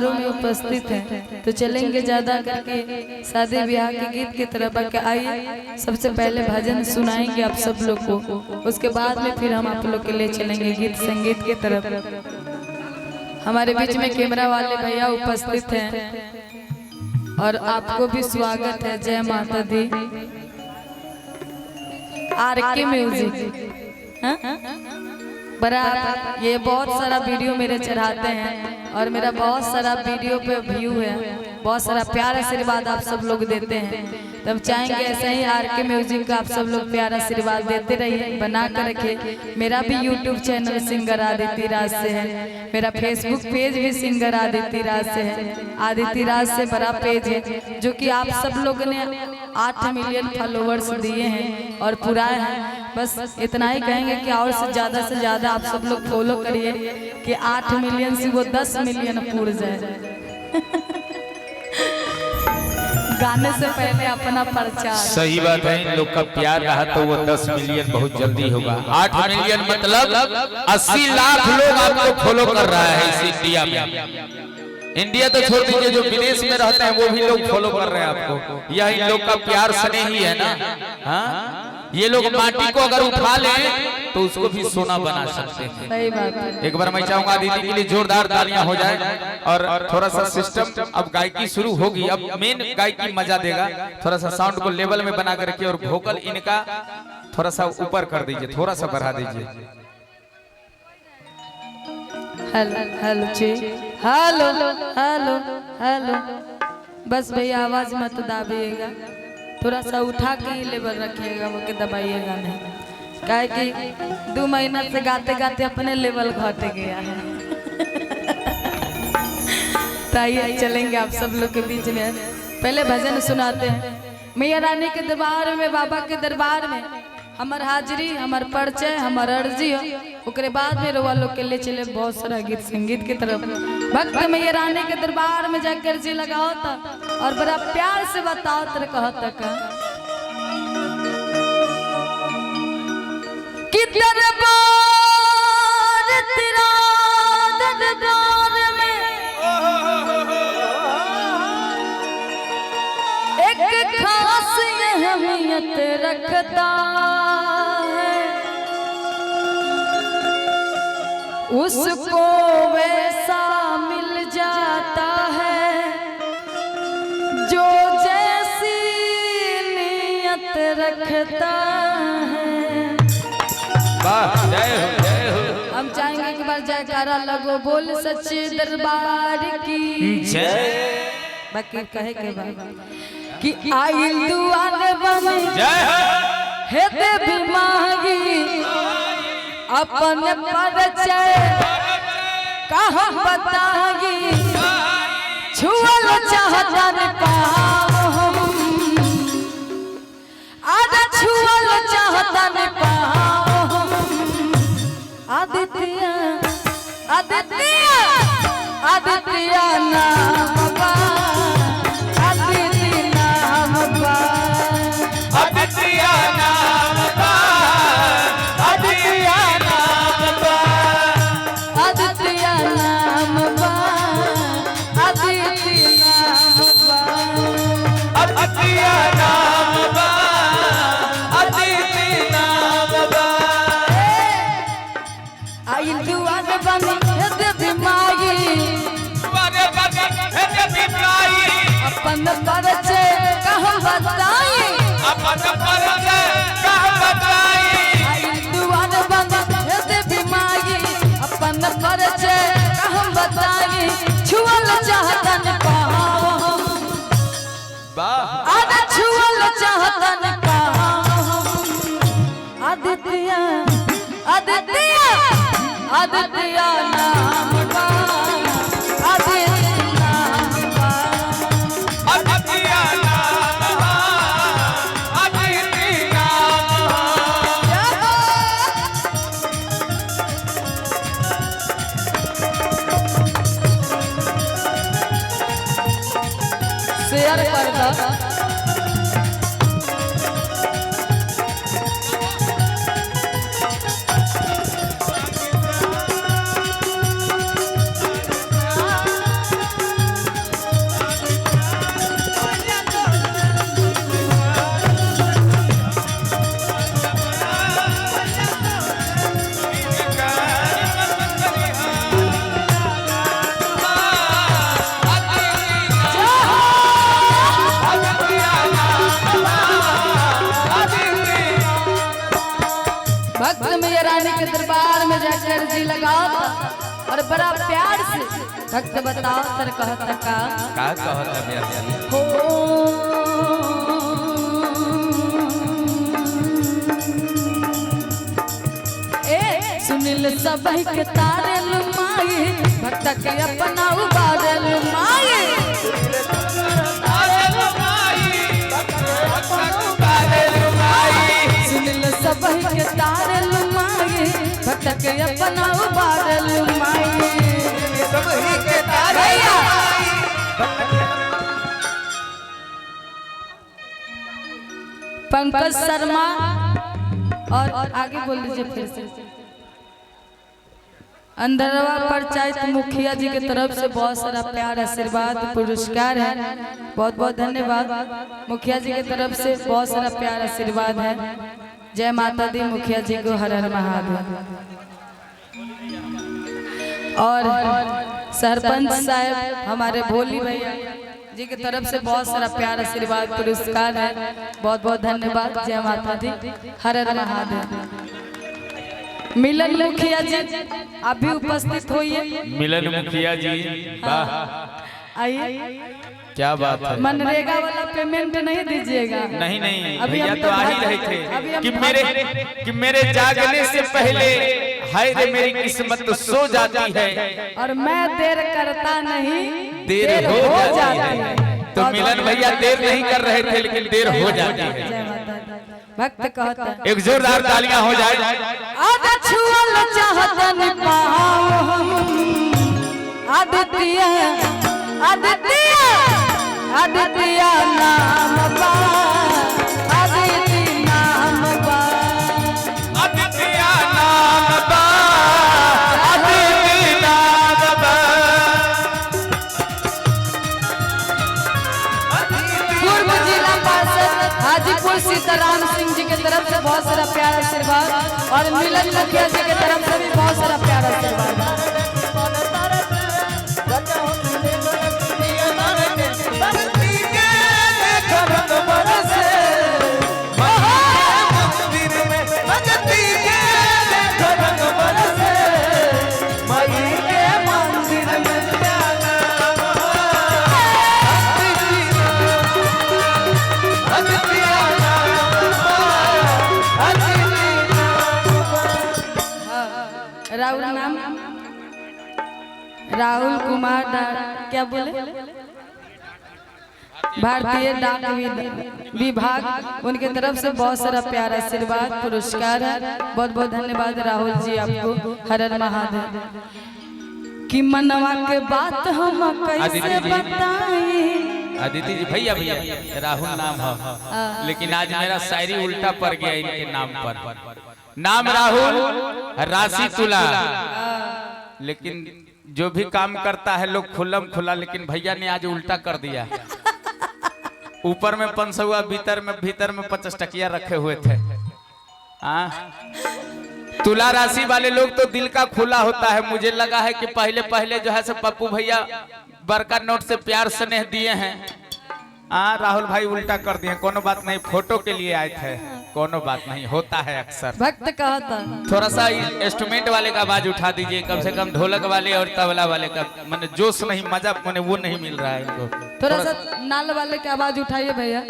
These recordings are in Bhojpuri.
में उपस्थित हैं तो चलेंगे ज्यादा करके शादी ब्याह के गीत की तरफ आइए। सबसे पहले भजन सुनाएंगे आप सब लोग को, उसके बाद में फिर हम आप लोग के लिए चलेंगे गीत संगीत की तरफ। हमारे बीच में कैमरा वाले भैया उपस्थित हैं और आपको भी स्वागत है। जय माता दी। आरके म्यूजिक बड़ा ये बहुत सारा वीडियो मेरे चढ़ाते हैं और मेरा बहुत सारा वीडियो पे व्यू है, बहुत सारा प्यार आशीर्वाद आप सब लोग देते हैं। तो हम चाहेंगे ऐसे ही आरके म्यूजिक का आप सब लोग प्यार आशीर्वाद देते रहिए, बना कर रखे। मेरा भी YouTube channel singer Aditya Raj से है, मेरा फेसबुक पेज भी सिंगर आदित्य राज से है। आदित्य राज से बड़ा पेज है जो कि आप सब लोग ने 8 मिलियन फॉलोवर्स दिए हैं और पूरा है। बस इतना ही कहेंगे कि और से ज्यादा आप सब लोग फॉलो करिए कि 8 मिलियन से वो 10 मिलियन पूर जाए। गाने से पहले अपना प्रचार। सही बात है, इन लोग का प्यार रहा तो वो 10 मिलियन बहुत जल्दी होगा। 8 मिलियन मतलब 80 लाख लोग आपको फॉलो कर रहा है इस इंडिया में। इंडिया तो छोड़ दीजिए, जो विदेश में रहते हैं वो भी लोग फॉलो कर रहे हैं आपको। यह इन लोग का प्यार स्नेह ही है ना। हाँ, ये लोग माटी को अगर उठा लें तो उसको भी सोना बना सकते हैं। सही बात है। एक बार मैं चाहूंगा दीदी के लिए जोरदार तालियां हो जाए। और थोड़ा सा सिस्टम अब गायकी शुरू होगी, अब मेन गायकी मजा देगा। थोड़ा सा साउंड को लेवल में बना करके और वोकल इनका थोड़ा सा ऊपर कर दीजिए, थोड़ा सा बढ़ा दीजिए। हेलो हेलो जी, हेलो हेलो हेलो। बस भैया आवाज मत दाबिएगा, थोड़ा सा उठा के ही लेवल रखिएगा, वो के दबाइएगा नहीं। क्या कि 2 महीना से गाते गाते अपने लेवल घट गया है। तो आइए चलेंगे आप सब लोग के बीच में। पहले भजन सुनाते हैं। मैया रानी के दरबार में, बाबा के दरबार में हमार हाजिरी, हमार परिचय, हमार अर्जी हो। उसके बाद में रोवा लोग के ले चले बहुत सारा गीत संगीत की तरफ। भक्त मैया रानी के दरबार में जाकर जी लगाओ था और बड़ा प्यार से बताओ तर कहो तक कि दरबार तेरा दरबार में एक खास अहमियत रखता है, उसको वैसा मिल जाता है जो जैसी नियत रखता है। जय हो जय हो। हम चाहेंगे एक बार जयकारा लगो, बोल सच्चे दरबार की जय। बाकी कहे के बाद कि आई दुआर बनी जय हे देवी मांगी अपन परिचय कहाँ बताई, छुअल चाहता न पाओ हम, आधा छुअल चाहता न पाओ हम। आदित्य आदित्य आदित्य नाम बा, आदित्य नाम बा, आदित्य नाम बा, आदित्य नाम बा, आदित्य नाम बा, आदित्य नाम बा, आदित्य नाम बा, आदित्य नाम बा। आई दुआर बनी हे देवी माई, दुआरे बनी हे देवी माई, अपन परिचय कहाँ बताई, अपन परिचय कहाँ बताई। आई दुआर बनी हे देवी माई, अपन परिचय कहाँ बताई, छुअल चाहता न पाओ हम, आधा छुअल चाहता न पाओ हम। आदित्य आदित्य आदित्य नाम बा, आदित्य नाम बा, आदित्य नाम बा, आदित्य नाम बा। शेयर कर दो। और बड़ा प्यार से भक्त बताओ तर कहता का कहता व्यास हो ए सुनिल सबई के तारे लुमाए भक्त के अपना उबारे लुमाए सुनिल सबई के तारे लुमाए भक्त के अपना उबारे लुमाए सबई के तारे पंकज शर्मा और आगे बोल लीजिए फिर से। अंदरवा पंचायत मुखिया जी की तरफ से बहुत सारा प्यार आशीर्वाद पुरस्कार है, बहुत बहुत धन्यवाद। मुखिया जी की तरफ से बहुत सारा प्यार आशीर्वाद है। जय माता दी मुखिया जी को, हर हर महादेव। और सरपंच साहब हमारे भोली भैया जी की तरफ से बहुत सारा प्यार आशीर्वाद पुरस्कार है, बहुत बहुत धन्यवाद। जय माता दी, हर हर महादेव। मिलन मुखिया जी आप भी उपस्थित होइए। मिलन मुखिया जी वाह, आइए। क्या बात है। मनरेगा वाला पेमेंट नहीं दीजिएगा? नहीं नहीं अभी भैया हम तो आ ही लोग रहे अभी थे हम कि मेरे जागने से पहले हाय रे मेरी किस्मत तो सो जाती है और मैं देर करता नहीं, देर हो जाती है। तो मिलन भैया देर नहीं कर रहे थे लेकिन देर हो जाती है। जय माता दी। भक्त कहता है एक जोरदार तालियां हो जाए। आधा छुअल चाहतन पाओ हम आदित्य आदित्य आदित्य नाम बा आदित्य नाम बा आदित्य नाम बा आदित्य नाम बा। पूर्व जिला पार्षद हाजीपुर सीताराम सिंह जी की तरफ से बहुत सारा प्यार आशीर्वाद और मिलन मुखिया जी की तरफ से भी बहुत सारा प्यार आशीर्वाद। राहुल नाम राहुल कुमार क्या बोले भारतीय डाक विभाग, उनके तरफ से बहुत सारा प्यार आशीर्वाद पुरस्कार है, बहुत बहुत धन्यवाद राहुल जी आपको, हर हर महादेव। कि मनवा के बात हम कैसे बताएं। आदित्य जी भैया भैया राहुल नाम है लेकिन आज मेरा शायरी उल्टा पड़ गया इनके नाम पर। नाम राहुल, राशि तुला, लेकिन जो भी काम करता है लोग खुल्लम खुला, लेकिन भैया ने आज उल्टा कर दिया। ऊपर में 500 भीतर में 50 टकिया रखे हुए थे। तुला राशि वाले लोग तो दिल का खुला होता है। मुझे लगा है कि पहले पहले जो है सब पप्पू भैया बड़का नोट से प्यार स्नेह दिए हैं। राहुल भाई उल्टा कर दिए। कोनो बात नहीं, फोटो के लिए आए थे, कोनो बात नहीं, होता है अक्सर। भक्त कहता थोड़ा सा इंस्ट्रूमेंट वाले का आवाज उठा दीजिए, कम से कम ढोलक वाले और तबला वाले का मैंने जोश नहीं, मजा मैंने वो नहीं मिल रहा है इनको। थोड़ा सा नाल वाले की आवाज उठाइए भैया।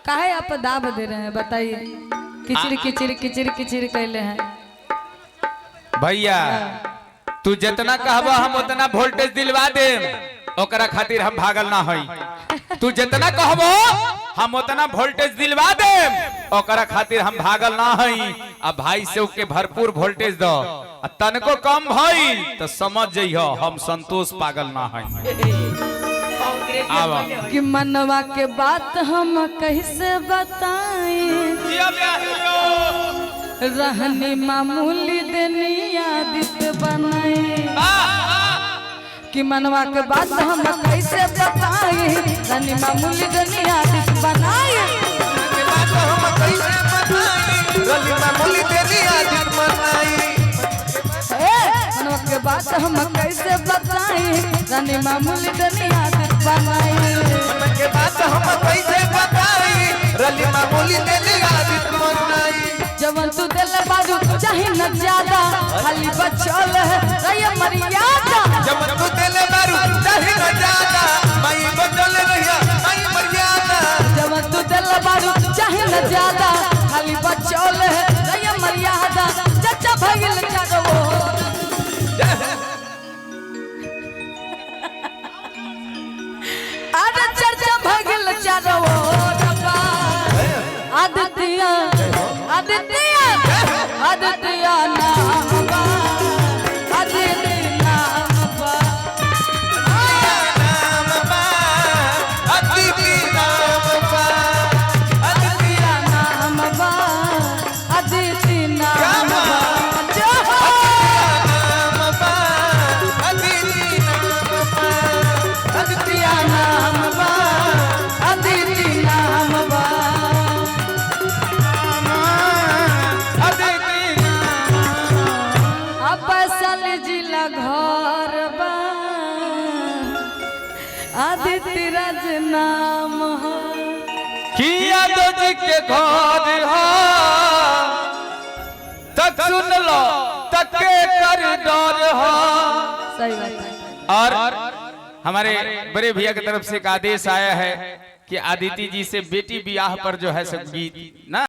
काहे आप दाब दे रहे हैं बताइए? किचिर किचिर किचिर किचिर कहले हैं भैया। तू जितना कहबा हम उतना वोल्टेज दिलवा दे, ओकरा खातिर हम भागल ना हई। तू जितना कहबो हम उतना वोल्टेज दिलवा दे, ओकरा खातिर हम भागल ना हई। अब भाई से के भरपूर वोल्टेज दो, तनको कम भइल तो समझ जइहो हम संतोष पागल ना हई। आवा कि मनवा के बात हम कैसे बताएं। रहनी मामूली देनी आदित बनाए। कि मनवा के बात हम कैसे बताएं। रहनी मामूली देनी आदित बनाए। मनवा के बात हम कैसे बताएं। रहनी मामूली देनी आदित बनाए। के बात हम कैसे बताई, रली मामूली देनी आदित बनाई। जवन तू दिल बारू चाहे न ज्यादा खाली बचल है रैया मर्यादा जब तू दिल बारू चाहे न ज्यादा माई बदल रहिया माई मर्यादा जवन तू दिल बारू चाहे न ज्यादा खाली बचल है रैया मर्यादा चचा भगिल चारो अरे चचा भगिल चारो आदित्य आदित्य आदित्य नाम बा आदित्य नाम बा नाम बा अदिति नाम बा आदित्य नाम बा आदित्य नाम बा जो नाम बा अदिति नाम बा आदित्य नाम बा आदित्य नाम बा अब सल जिला घर बा आदित्य राज नाम हो किया दो जी के घर हो तक सुन लो तक के कर डर हो। सही बात है। और हमारे बड़े भैया की तरफ से एक आदेश आया है कि आदिति जी से बेटी ब्याह पर जो है सब गीत ना